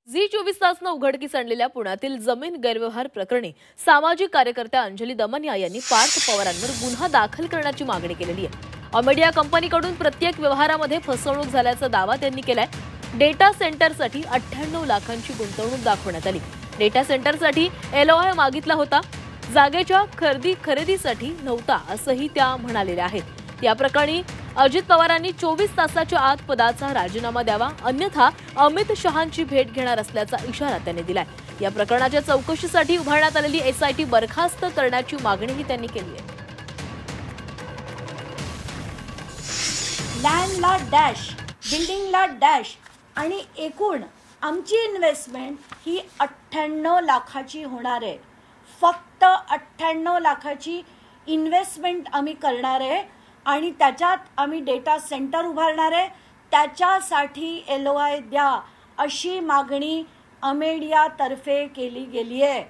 झी24 तासनं उघडकीस आणलेल्या पुण्यातील जमीन गैरव्यवहार प्रकरणी सामाजिक कार्यकर्त्या अंजली दमनिया यांनी पार्थ पवारांवर गुन्हा दाखल करण्याची मागणी केलेली आहे। अमेडिया कंपनीकडून प्रत्येक व्यवहारामध्ये फसवणूक झाल्याचा दावा त्यांनी केलाय। डेटा सेंटरसाठी 98 लाखांची गुंतवणूक दाखवण्यात आली। डेटा सेंटरसाठी LOI मागितला होता, जागेच्या खरेदीसाठी नव्हता असंही त्या म्हणालेल्या आहेत। या प्रकरणी अजित पवारांनी 24 तासाच्या आत पदाचा राजीनामा द्यावा, अन्यथा अमित शहांची भेट घेणार असल्याचा इशारा त्यांनी दिलाय। या प्रकरणाच्या चौकशीसाठी उभारण्यात आलेली SIT बरखास्त करण्याची मागणीही त्यांनी केली आहे। लँडला डॅश, बिल्डिंगला डॅश आणि एकूण आमची इन्व्हेस्टमेंट ही 98 लाखाची होणार आहे। फक्त 98 लाखाची इन्व्हेस्टमेंट आम्ही करणार आहे आणि त्याच्यात आम्ही डेटा सेंटर उभारणार आहे। त्याच्यासाठी LOI द्या अशी मागणी अमेडिया तर्फे केली गेली आहे।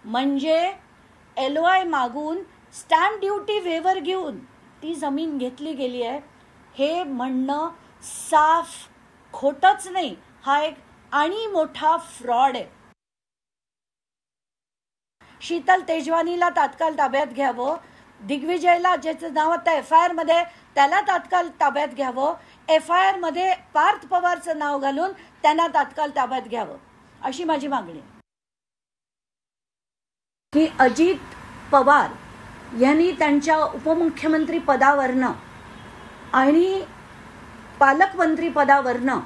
म्हणजे LOI मागून स्टॅम्प ड्युटी वेवर घेऊन ती जमीन घेतली गेली आहे हे म्हणणं साफ खोटच नाही, हा एक आणि मोठा फ्रॉड आहे। शीतल तेजवानीला तात्काळ ताब्यात घ्यावं, दिग्विजयला ज्याचं नाव आता FIR मध्ये त्याला तात्काळ ताब्यात घ्यावं, FIR मध्ये पार्थ पवारचं नाव घालून त्यांना तात्काळ ताब्यात घ्यावं अशी माझी मागणी आहे। की अजित पवार यांनी त्यांच्या उपमुख्यमंत्री पदावरनं आणि पालकमंत्री पदावरनं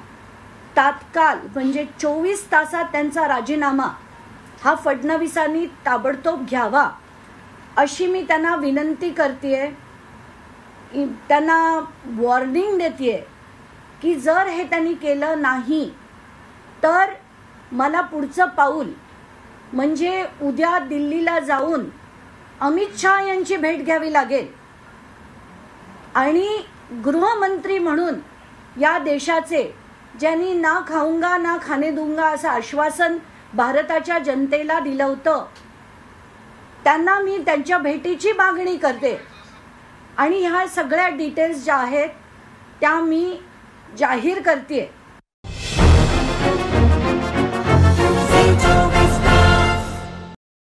तात्काळ म्हणजे 24 तासात त्यांचा राजीनामा हा फडणवीसांनी ताबडतोब घ्यावा अशी मी त्यांना विनंती करतेय। त्यांना वॉर्निंग देतेय की जर हे त्यांनी केलं नाही तर मला पुढचं पाऊल म्हणजे उद्या दिल्लीला जाऊन अमित शहा यांची भेट घ्यावी लागेल आणि गृहमंत्री म्हणून या देशाचे ज्यांनी ना खाऊंगा ना खाने दूंगा असं आश्वासन भारताच्या जनतेला दिलं होतं त्यांना मी त्यांच्या भेटीची मागणी करते आणि ह्या सगळ्या डिटेल्स ज्या आहेत त्या मी जाहीर करते।